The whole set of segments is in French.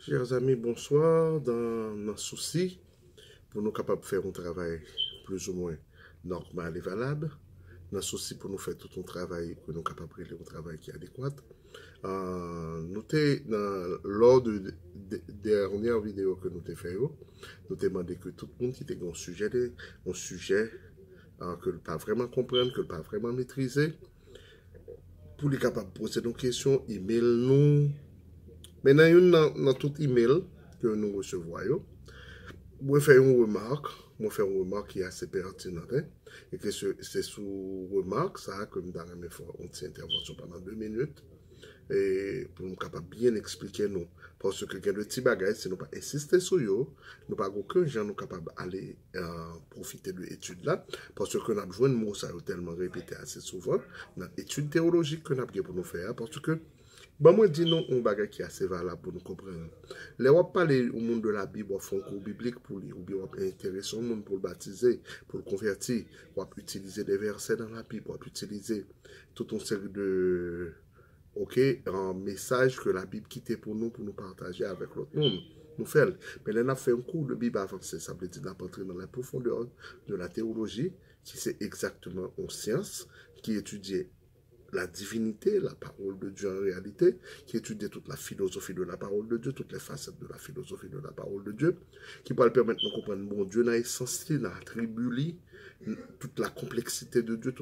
Chers amis, bonsoir. Dans un souci, pour nous capables de faire un travail plus ou moins normal et valable, dans un souci pour nous faire tout un travail, pour nous capables de faire un travail qui est adéquat. Lors de dernière vidéo que nous avons fait, nous avons demandé que tout le monde qui était dans un sujet que ne pas vraiment comprendre, que ne pas vraiment maîtriser, pour les capables de poser nos questions, email nous. Maintenant, dans tout email que nous recevons, moi faire une remarque qui est assez pertinente, hein, et que c'est sous remarque ça que nous avons fait une petite intervention pendant 2 minutes, et pour nous capable bien expliquer nous, parce que quelqu'un de petits bagages, si nous pas insister sur eux, nous pas aucun gens nous capable aller profiter de l'étude là, parce que nous avons besoin de mots ça tellement répété assez souvent, dans l'étude théologique que nous avons pour nous faire, parce que bon, moi, dis non, un bagage qui est assez valable pour nous comprendre. Les on parler au monde de la Bible, on fait un cours biblique pour lui, ou bien on intéresser au monde pour le baptiser, pour le convertir, on peut utiliser des versets dans la Bible, on peut utiliser toute une série de un message que la Bible quittait pour nous partager avec l'autre monde. Nous faisons. Mais là, on a fait un cours de Bible avancé, ça veut dire d'entrer dans la profondeur de la théologie, qui c'est exactement une science qui étudie la divinité, la parole de Dieu en réalité, qui étudie toute la philosophie de la parole de Dieu, toutes les facettes de la philosophie de la parole de Dieu, qui peut permettre de comprendre bon Dieu dans l'essence, dans l'attribut, toute la complexité de Dieu,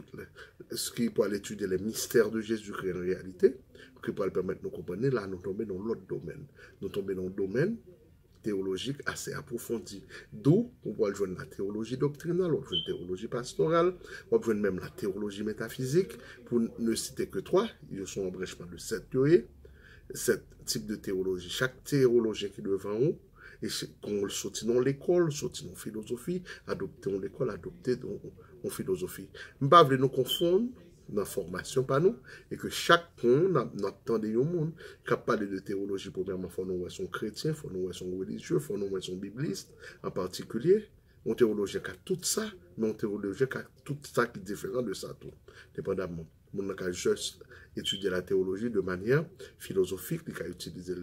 ce qui peut étudier les mystères de Jésus-Christ en réalité, qui peut permettre de comprendre, là, nous tombons dans l'autre domaine. Nous tombons dans le domaine théologique assez approfondie. D'où on va joindre la théologie doctrinale, on va joindre la théologie pastorale, on va joindre même la théologie métaphysique, pour ne citer que 3, ils sont en brèchement de 7 théories, 7 types de théologie. Chaque théologien qui est devant nous, et qu'on le sortit dans l'école, sortit dans la philosophie, adopté dans l'école, adopté dans la philosophie. Je ne veux pas nous confondre dans la formation par nous, et que chacun, notre temps de monde, qui parle de théologie, premièrement, il faut nous être son chrétien, il faut nous être son religieux, il faut nous être son bibliste, en particulier, un théologien qui a tout ça, mais un théologien qui a tout ça qui est différent de ça, tout, dépendamment. On a juste étudié la théologie de manière philosophique, il a utilisé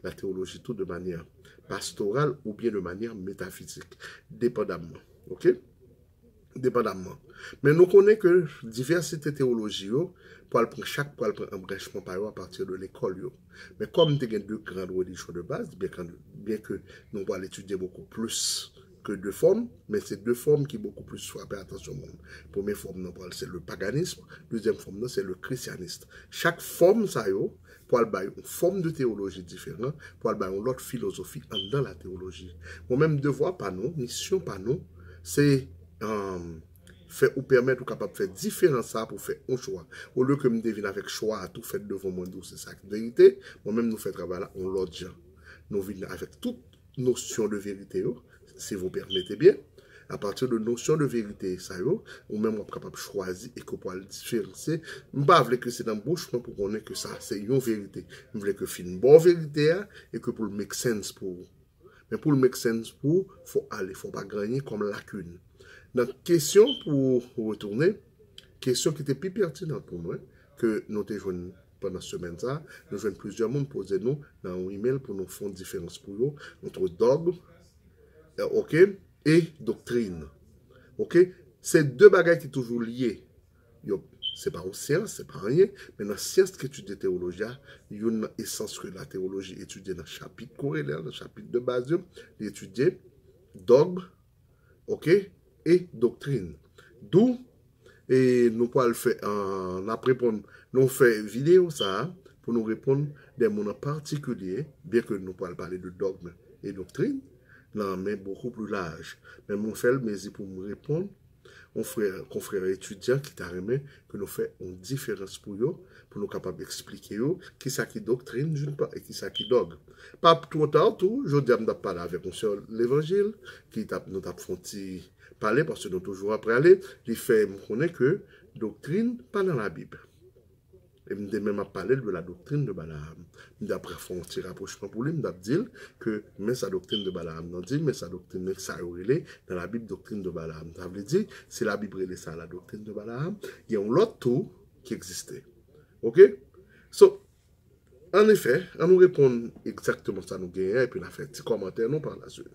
la théologie tout de manière pastorale ou bien de manière métaphysique, dépendamment. Ok? Dépendamment. Mais nous connaissons que diversité théologie, chaque pour prendre un brèchement par à partir de l'école. Mais comme nous avons deux grandes religions de base, bien que nous allons étudier beaucoup plus que deux formes, mais c'est deux formes qui beaucoup plus frappent attention au monde. Première forme, c'est le paganisme, deuxième forme, c'est le christianisme. Chaque forme, ça pour aller une forme de théologie différente, pour aller une autre philosophie dans la théologie. Moi-même, devoir par nous, mission par nous, c'est fait ou permettre ou capable de faire différent ça pour faire un choix. Au lieu que me devine avec choix à tout fait devant moi, c'est ça la vérité. Moi-même, nous fait travail là, on l'autre gens. Nous venons avec toute notion de vérité, si vous permettez bien. À partir de notion de vérité, ça ou même on est capable de choisir et qu'on peut le différencier. Je ne veux pas que c'est dans le bouche pour qu'on ait que ça, c'est une vérité. Je veux que c'est une bonne vérité et que pour le make sense pour. Mais pour le make sense pour, il faut aller, il ne faut pas gagner comme lacune. Donc, question pour retourner, question qui était plus pertinente pour moi, que nous avons joué pendant cette semaine, nous avons plusieurs monde poser nous dans un email pour nous faire une différence pour nous entre dogme, ok, et doctrine. Ok, c'est deux bagages qui sont toujours liés. C'est pas une science, c'est pas rien, mais dans la science qui étudie la théologie, il y a une essence que la théologie étudie dans le chapitre corrélaire, dans le chapitre de base, d'étudier dogme, ok, et doctrine. D'où, et nous pouvons le faire nous fait vidéo ça, pour nous répondre des mots en particulier, bien que nous pouvons parler de dogme et doctrine, non, mais beaucoup plus large. Mais mon frère, mais pour me répondre, confrère étudiant qui t'a remis que nous faisons une différence pour eux, pour nous capables d'expliquer qui ça qui doctrine et qui ça qui dogme. Pas trop tard, tout, je dis à parler avec mon soeur l'évangile, qui nous a fait parler, parce que nous toujours après aller, il fait me connaître que doctrine, pas dans la Bible. Et je même parler de la doctrine de Balaam. D'après faire un petit rapprochement pour lui, je dire que mais sa doctrine de Balaam, non dit mais sa doctrine ça dans la Bible doctrine de Balaam. Ça veut dire si la Bible est ça la doctrine de Balaam, il y a un autre tout qui existait. OK? So En effet, on nous répond exactement ça nous gagne, et puis on a fait un petit commentaire non par la suite.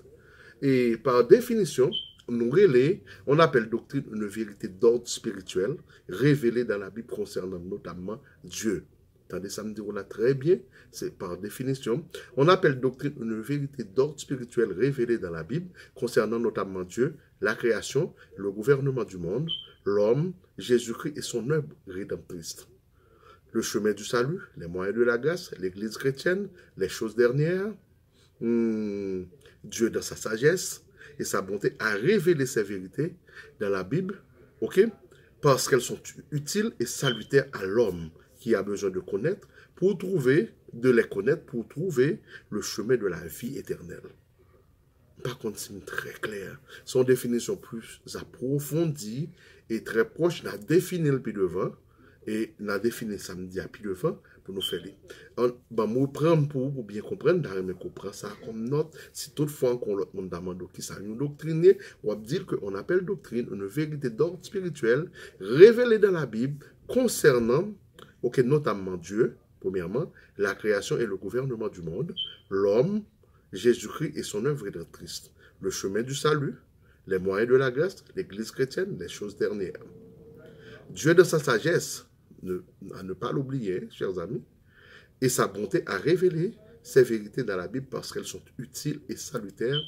Et par définition, on appelle doctrine une vérité d'ordre spirituel révélée dans la Bible concernant notamment Dieu. Attendez, ça me dit on a très bien, c'est par définition. On appelle doctrine une vérité d'ordre spirituel révélée dans la Bible concernant notamment Dieu, la création, le gouvernement du monde, l'homme, Jésus-Christ et son œuvre rédemptrice. Le chemin du salut, les moyens de la grâce, l'Église chrétienne, les choses dernières, Dieu dans sa sagesse et sa bonté a révélé ces vérités dans la Bible, ok, parce qu'elles sont utiles et salutaires à l'homme qui a besoin de connaître de les connaître pour trouver le chemin de la vie éternelle. Par contre, c'est très clair. Son définition plus approfondie et très proche, n'a défini le pied devant et n'a défini samedi à pied devant pour nous faire. Moi, prendre pour bien comprendre, mais qu'on prend ça comme note. Si toutefois on l'autre monde demande qui ça nous doctriner, on va dire qu'on appelle doctrine une vérité d'ordre spirituel révélée dans la Bible concernant, ok, notamment Dieu, premièrement, la création et le gouvernement du monde, l'homme, Jésus-Christ et son œuvre rédemptrice, le chemin du salut, les moyens de la grâce, l'Église chrétienne, les choses dernières. Dieu de sa sagesse, à ne pas l'oublier, chers amis, et sa bonté à révéler ces vérités dans la Bible parce qu'elles sont utiles et salutaires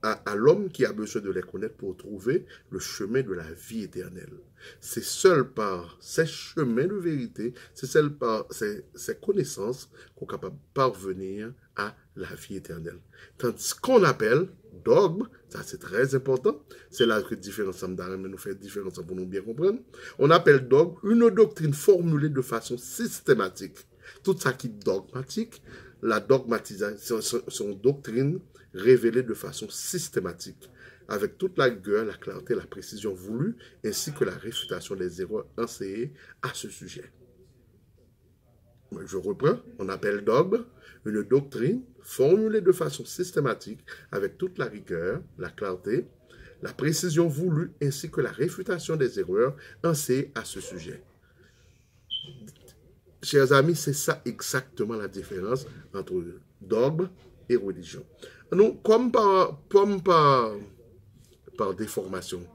à l'homme qui a besoin de les connaître pour trouver le chemin de la vie éternelle. C'est seul par ces chemins de vérité, c'est seul par ces connaissances qu'on est capable de parvenir à la vie éternelle. Tandis qu'on appelle dogme, ça c'est très important, c'est là que différence nous fait différence pour nous bien comprendre. On appelle dogme une doctrine formulée de façon systématique. Tout ça qui est dogmatique, la dogmatisation, son doctrine révélée de façon systématique, avec toute la rigueur, la clarté, la précision voulue, ainsi que la réfutation des erreurs enseignées à ce sujet. Je reprends, on appelle dogme une doctrine formulée de façon systématique, avec toute la rigueur, la clarté, la précision voulue, ainsi que la réfutation des erreurs enseignées à ce sujet. Chers amis, c'est ça exactement la différence entre dogme et religion. Nous, comme par déformation,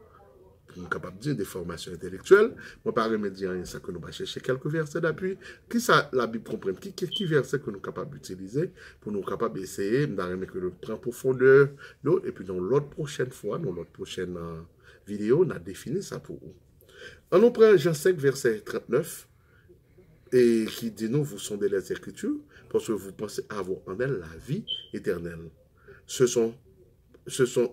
nous capables de dire des formations intellectuelles, moi par remédier à ça que nous va chercher quelques versets d'appui, qui ça la Bible comprend, qui verset que nous capables d'utiliser pour nous capables d'essayer, d'arriver que le prend profondeur, et puis dans l'autre prochaine fois, dans l'autre prochaine vidéo, on a défini ça pour vous. On nous prend Jean 5, verset 39, et qui dit nous, vous sondez les Écritures, parce que vous pensez avoir en elles la vie éternelle. Ce sont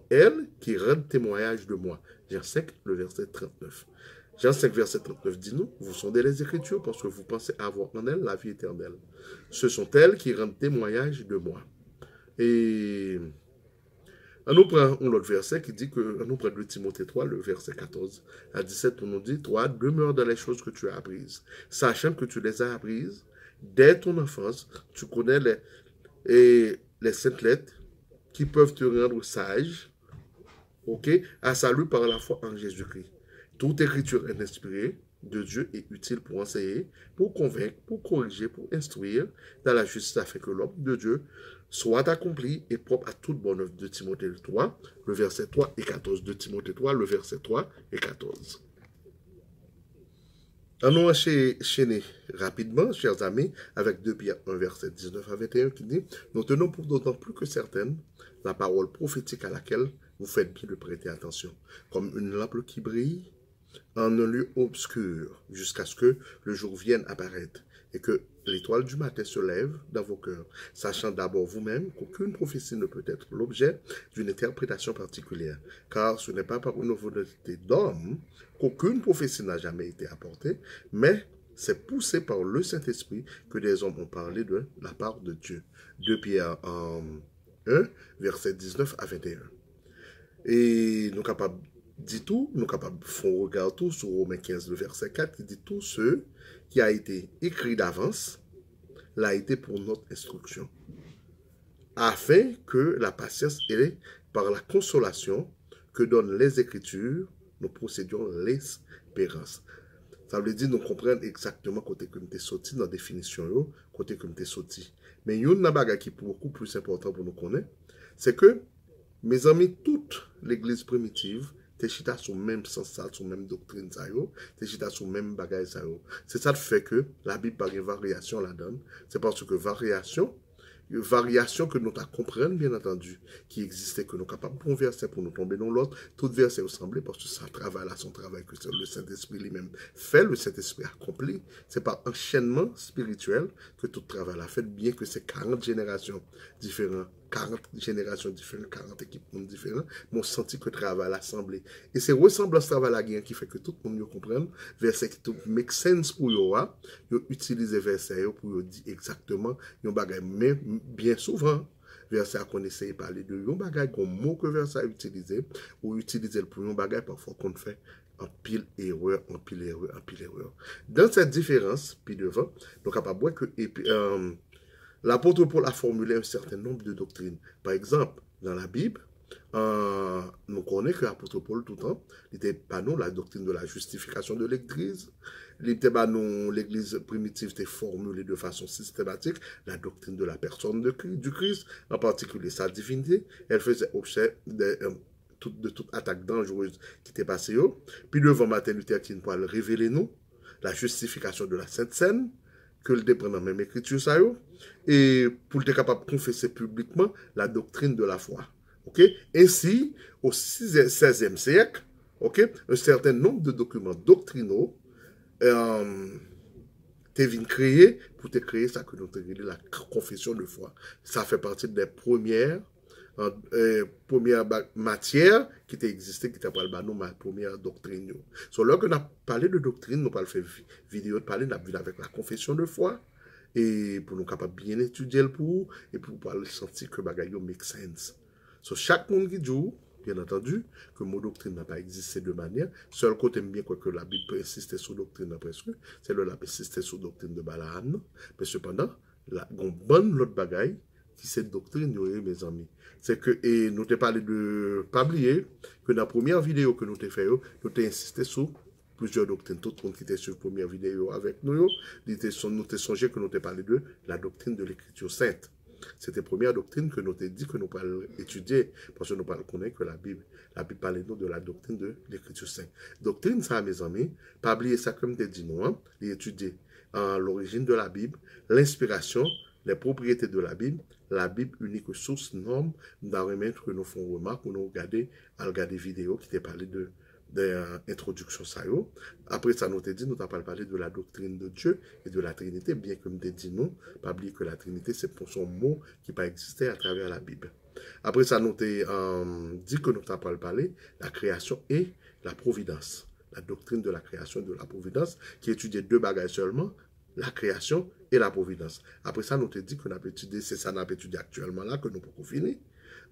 elles qui rendent témoignage de moi. Jean 5, le verset 39. Jean 5, verset 39 dit nous, vous sondez les Écritures parce que vous pensez avoir en elles la vie éternelle. Ce sont elles qui rendent témoignage de moi. Et on nous prend un autre verset qui dit que, on nous prend 2 Timothée 3, le verset 14 à 17, on nous dit, toi, demeure dans les choses que tu as apprises, sachant que tu les as apprises dès ton enfance, tu connais les saintes lettres qui peuvent te rendre sage, ok, à salut par la foi en Jésus-Christ. Toute écriture est inspirée de Dieu et utile pour enseigner, pour convaincre, pour corriger, pour instruire dans la justice afin que l'homme de Dieu soit accompli et propre à toute bonne œuvre. De Timothée 3, le verset 3 et 14. De Timothée 3, le verset 3 et 14. On enchaîné rapidement, chers amis, avec 2 Pierre 1, verset 19 à 21, qui dit « Nous tenons pour d'autant plus que certaine la parole prophétique à laquelle vous faites bien de prêter attention, comme une lampe qui brille en un lieu obscur, jusqu'à ce que le jour vienne apparaître, et que l'étoile du matin se lève dans vos cœurs, sachant d'abord vous-même qu'aucune prophétie ne peut être l'objet d'une interprétation particulière, car ce n'est pas par une volonté d'homme qu'aucune prophétie n'a jamais été apportée, mais c'est poussé par le Saint-Esprit que des hommes ont parlé de la part de Dieu. 2 Pierre 1, verset 19 à 21. Et nous capables dit tout, nous capables de faire regard tout sur Romains 15, le verset 4, qui dit tout ce qui a été écrit d'avance l'a été pour notre instruction, afin que la patience et par la consolation que donnent les Écritures, nous procédions l'espérance. Ça veut dire nous comprendre exactement côté que nous sommes sorti dans la définition, côté que nous sommes sorti. Mais il y a une bagage qui est beaucoup plus important pour nous connaître, c'est que, mes amis, toute l'église primitive, t'es chita sous même sens ça, sous même doctrine ça yo, t'es chita sous même bagage ça yo. C'est ça qui fait que la Bible par une variation la donne. C'est parce que variation que nous ta comprendre, bien entendu, qui existait, que nous capables de verset pour nous tomber dans l'autre, tout verset ressemblait parce que ça travaille là, son travail que le Saint-Esprit lui-même fait, le Saint-Esprit accompli. C'est par enchaînement spirituel que tout travail là fait, bien que c'est 40 générations différentes, 40 générations différentes, 40 équipements différents, mais on sentit que le travail l'assemblée. Et c'est ressemblance travail là qui fait que tout le monde comprenne, verset qui tout make sense pour yo, yo utiliser verset pour yo dire exactement, yon bagay, mais bien souvent, verset qu'on essaye de parler de yon bagay, qu'on mot que verset utilisé, ou utiliser pour yon bagay, parfois qu'on fait en pile erreur, en pile erreur, en pile erreur. Dans cette différence, puis devant, nous sommes capables de voir que, l'apôtre Paul a formulé un certain nombre de doctrines. Par exemple, dans la Bible, nous connaissons que l'apôtre Paul, tout le temps, il n'était pas non la doctrine de la justification de l'Église. Il n'était pas non l'Église primitive était formulée de façon systématique la doctrine de la personne du Christ, en particulier sa divinité. Elle faisait objet de toute attaque dangereuse qui était passée. Puis devant Martin Luther King pour révéler nous la justification de la Sainte Seine, que le dépend dans la même écriture, ça et pour être capable de confesser publiquement la doctrine de la foi. Okay? Ainsi, au 16e siècle, un certain nombre de documents doctrinaux venu créer pour te créer ça que nous avons la confession de foi. Ça fait partie des premières matières qui existaient, qui étaient ma première doctrine. So, là que nous avons parlé de doctrine, nous avons fait vidéo de parler avec la confession de foi, et pour nous capables bien étudier le pour, et pour pouvoir sentir que bagaille make sense. So, chaque monde qui dit, bien entendu, que mon doctrine n'a pas existé de manière. Seul côté bien quoi que la Bible peut insister sur doctrine presque, c'est le la peut insister sur doctrine de Balaam. Mais cependant, la bonne l'autre bagaille qui c'est doctrine, mes amis. C'est que, et nous t'ai parlé de, pas oublier, que dans la première vidéo que nous t'ai fait, nous t'ai insisté sur plusieurs doctrines. Tout le monde qui était sur la première vidéo avec nous, nous t'ai songé que nous t'ai parlé de la doctrine de l'écriture sainte. C'était la première doctrine que nous avons dit que nous allons étudier, parce que nous allons connaître que la Bible parle nous de la doctrine de l'écriture sainte. Doctrine, ça, mes amis, pas oublier ça comme tu dit, nous, étudier l'origine de la Bible, l'inspiration, les propriétés de la Bible unique source, norme, dans remettre que nous faisons remarque, nous regarder vidéo qui t'a parlé de introduction ça yo. Après ça nous t'a dit nous t'as parlé de la doctrine de Dieu et de la Trinité, bien que nous t'a dit non, pas oublier que la Trinité c'est pour son mot qui pas existé à travers la Bible. Après ça nous t'a dit que nous t'as parlé la création et la providence, la doctrine de la création et de la providence qui étudiait deux bagages seulement, la création et la providence. Après ça nous t'a dit que nous avons étudié, c'est ça nous avons étudié actuellement là que nous pouvons finir.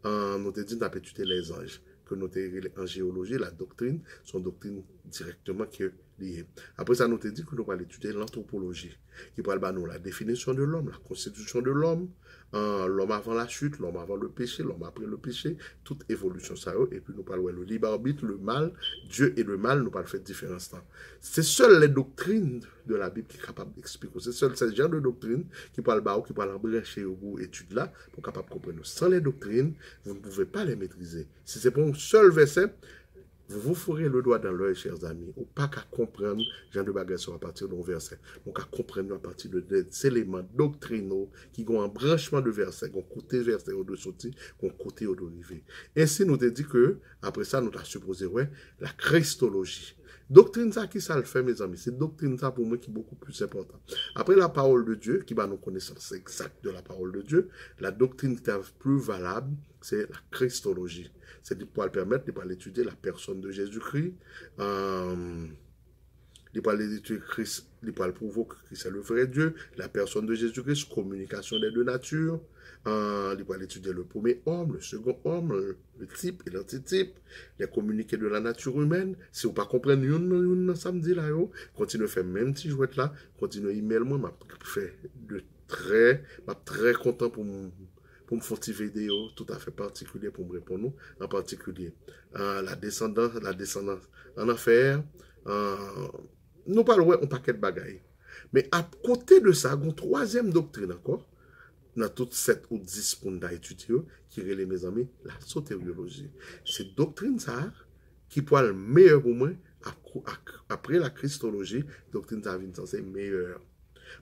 Nous t'a dit nous avons étudié les anges, que nous en géologie, la doctrine, son doctrine directement qui est liée. Après ça, nous te dit que nous allons étudier l'anthropologie, qui parle de nous la définition de l'homme, la constitution de l'homme, l'homme avant la chute, l'homme avant le péché, l'homme après le péché, toute évolution ça, et puis nous parlons le libre arbitre, le mal, Dieu et le mal, nous parlons faire différence là. C'est seules les doctrines de la Bible qui sont capables d'expliquer. C'est seul ce genre de doctrine qui parle qui parle embrancher au bout étude là, pour capable de comprendre. Sans les doctrines, vous ne pouvez pas les maîtriser. Si c'est pour un seul verset, vous vous ferez le doigt dans l'œil, chers amis, ou pas qu'à comprendre genre de bagages à partir d'un verset, donc à comprendre à partir de des éléments doctrinaux qui ont un branchement de verset, qui ont côté verset au dessous, qui ont côté au dérivé. Ainsi, nous te dit que, après ça, nous t'as supposé, la christologie. Doctrine ça qui ça le fait, mes amis, c'est doctrine ça pour moi qui est beaucoup plus important. Après la parole de Dieu, qui va nous connaissance exacte de la parole de Dieu, la doctrine qui est plus valable, c'est la christologie. C'est pour permettre de pouvoir étudier la personne de Jésus-Christ, de pouvoir étudier Christ, de pouvoir prouver que Christ est le vrai Dieu, la personne de Jésus-Christ, communication des deux natures, de pouvoir étudier le premier homme, le second homme, le type et l'antitype, les communiqués de la nature humaine. Si vous ne comprenez pas une samedi là, continuez à faire même si jouet là, continuez à email moi, très content pour me faire une vidéo tout à fait particulière pour me répondre, en particulier la descendance en enfer, nous parlons un paquet de bagailles. Mais à côté de ça, il y a une troisième doctrine encore, dans toutes 7 ou 10 pour nous étudier, qui relève, mes amis, la sotériologie. C'est doctrine ça, qui pourrait le meilleur pour moi, après la christologie, doctrine ça vient censé meilleur.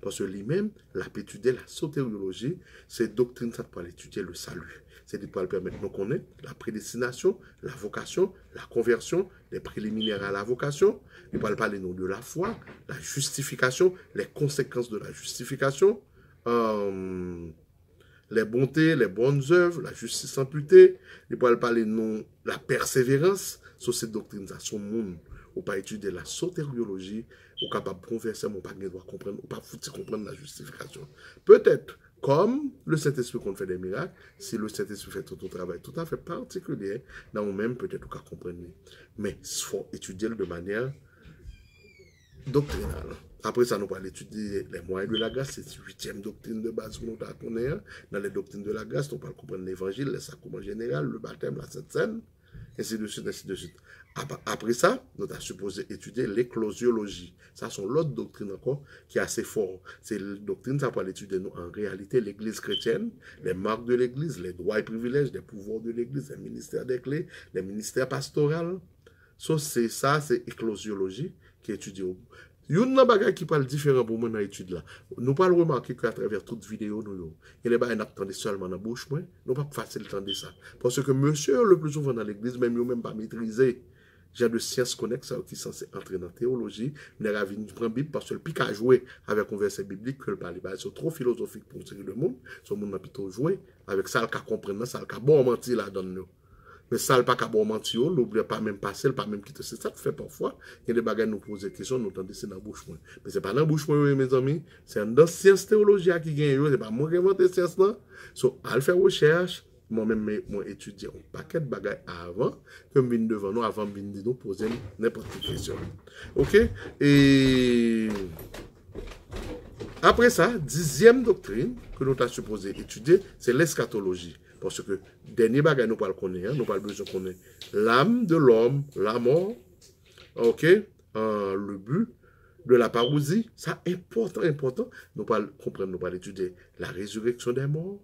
Parce que lui-même, il a étudié la sotériologie, c'est doctrine ça pour étudier le salut. C'est pour permettre de connaître la prédestination, la vocation, la conversion, les préliminaires à la vocation. Il va parler de la foi, la justification, les conséquences de la justification, les bontés, les bonnes œuvres, la justice imputée. Il va parler de la persévérance sur cette doctrine, ça, son monde. Ou pas étudier la sotériologie, ou capable de converser, ou pas comprendre, ou pas foutre comprendre la justification. Peut-être, comme le Saint-Esprit qu'on fait des miracles, si le Saint-Esprit fait tout un travail tout à fait particulier, dans nous-mêmes, peut-être qu'on comprendre. Mais il faut étudier de manière doctrinale. Après ça, nous allons étudier les moyens de la grâce, c'est la 8e doctrine de base que nous connaissons. Dans les doctrines de la grâce, nous allons comprendre l'évangile, les sacrements généraux, le baptême, la Sainte Seine, ainsi de suite, ainsi de suite. Après ça, nous avons supposé étudier l'éclosiologie. Ça, c'est l'autre doctrine encore qui est assez fort. C'est la doctrine, ça pour étudier nous, en réalité l'Église chrétienne, les marques de l'Église, les droits et privilèges, les pouvoirs de l'Église, les ministères des clés, les ministères pastoraux. C'est ça, c'est l'éclosiologie qui est étudiée au bout. Il y a une bagage qui parle différent pour moi dans l'étude là. Nous pas remarquer qu'à travers toute vidéo, il y a des bagages qui seulement dans la bouche, nous pas facile de ça. Parce que monsieur, le plus souvent dans l'église, même pas maîtriser, j'ai de sciences connexes qui sont censées entrer dans la théologie, mais la vie du prend Bible parce que le pic à jouer avec un verset biblique que le parler, c'est trop philosophique pour le monde. Ce monde a plutôt joué avec ça, le cas comprendre, ça, le cas bon mentir là dans nous. Mais ça, le pas qu'à bon mentir, n'oublie pas même passer, pas même quitter. C'est ça que fait parfois. Il y a des bagages nous poser des questions, nous tendez c'est dans la bouche. Mais c'est pas dans la bouche, mes amis. C'est dans la science théologie qui gagne. C'est pas moi qui invente la science là. So, à faire recherche, moi-même, moi étudier un paquet de bagages avant, que je viens devant nous, avant de nous poser n'importe quelle question. OK? Et après ça, 10e doctrine que nous avons supposé étudier, c'est l'eschatologie. Parce que, dernier bagage, nous parlons connaître, nous parlons besoin de connaître l'âme de l'homme, la mort, ok, le but de la parousie, ça important. Nous parlons comprendre, nous parlons étudier la résurrection des morts,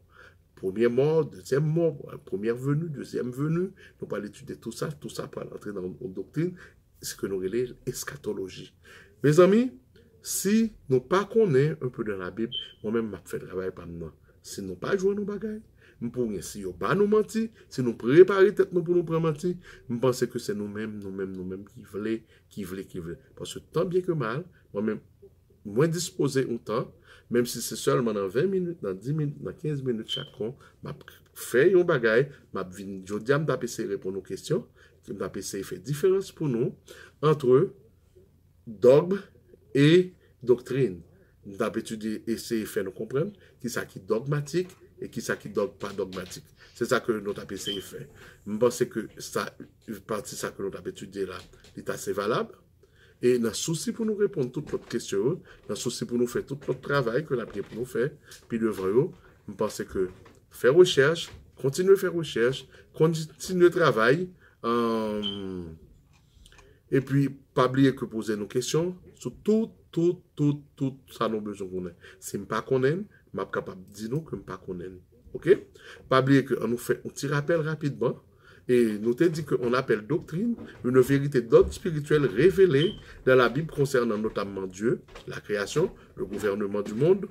première mort, deuxième mort, première venue, deuxième venue, nous parlons étudier tout ça pour entrer dans une doctrine, ce que nous relèvons eschatologie. Mes amis, si nous pas connaissons un peu de la Bible, moi-même, je fais le travail par nous. Si nous pas jouer nos bagages, si nous pas nous mentir, si nous préparer tête nous pour nous prendre mentir, je pense que c'est nous-mêmes qui voulons. Parce que tant bien que mal, moi-même, moins disposé un temps, même si c'est seulement dans 20 minutes, dans 10 minutes, dans 15 minutes chacun, je fais un bagage, je vais essayer de répondre aux questions, je vais essayer de faire différence pour nous entre dogme et doctrine. Nous avons étudié, essayer de faire nous comprendre qui est qui dogmatique et qui est qui pas dogmatique. C'est ça que nous avons essayé de faire. Je pense que ça, partie ça que nous avons étudié là, est assez valable. Et dans le souci pour nous répondre toutes les questions, dans le souci pour nous faire tout notre travail que la prière pour nous faire, puis devant eux, je pense que faire recherche, continuer à faire recherche, continuer le travail, et puis pas oublier que poser nos questions sur tout ça nous besoin qu'on ait. Si je ne pas connais, je suis capable de dire que je ne pas connais. OK? Pas oublier qu'on nous fait un petit rappel rapidement. Et nous te dit qu'on appelle doctrine une vérité d'ordre spirituel révélée dans la Bible concernant notamment Dieu, la création, le gouvernement du monde,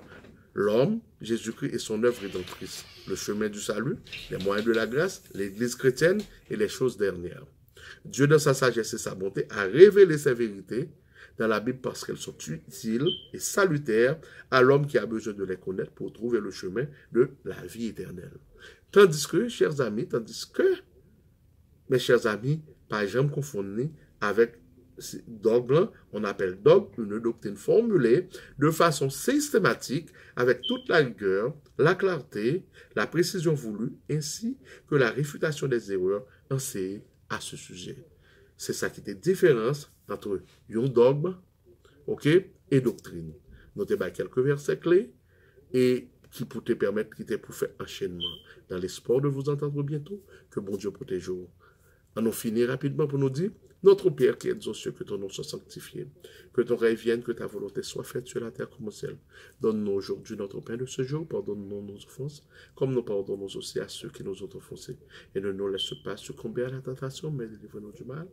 l'homme, Jésus-Christ et son œuvre rédemptrice, le chemin du salut, les moyens de la grâce, l'Église chrétienne et les choses dernières. Dieu, dans sa sagesse et sa bonté, a révélé ces vérités dans la Bible parce qu'elles sont utiles et salutaires à l'homme qui a besoin de les connaître pour trouver le chemin de la vie éternelle. Tandis que, chers amis, mes chers amis, pas jamais confondre avec dogme, on appelle dogme une doctrine formulée de façon systématique avec toute la rigueur, la clarté, la précision voulue, ainsi que la réfutation des erreurs enseignées à ce sujet. C'est ça qui est la différence entre un dogme, ok, et doctrine. Notez bien quelques versets clés et qui pour te permettre, qui te pour faire enchaînement. Dans l'espoir de vous entendre bientôt, que bon Dieu protège vous. On nous finit rapidement pour nous dire, Notre Père qui es aux cieux, que ton nom soit sanctifié, que ton règne vienne, que ta volonté soit faite sur la terre comme au ciel. Donne-nous aujourd'hui notre pain de ce jour, pardonne-nous nos offenses, comme nous pardonnons aussi à ceux qui nous ont offensés. Et ne nous laisse pas succomber à la tentation, mais délivre-nous du mal,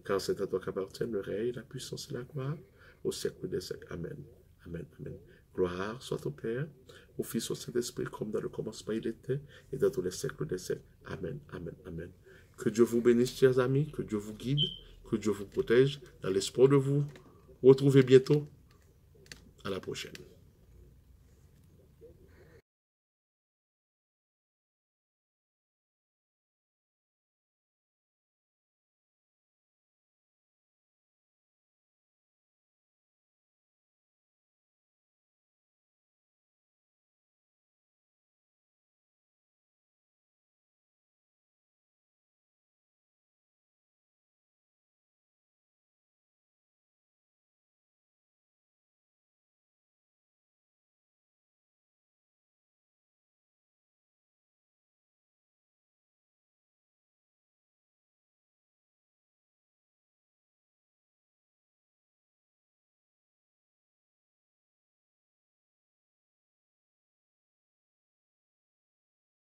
car c'est à toi qu'appartiennent le règne, la puissance et la gloire, au siècle des siècles. Amen. Amen. Amen. Gloire soit au Père, au Fils, au Saint-Esprit, comme dans le commencement il était, et dans tous les siècles des siècles. Amen. Amen. Amen. Que Dieu vous bénisse, chers amis, que Dieu vous guide, que Dieu vous protège, dans l'espoir de vous retrouver bientôt. À la prochaine.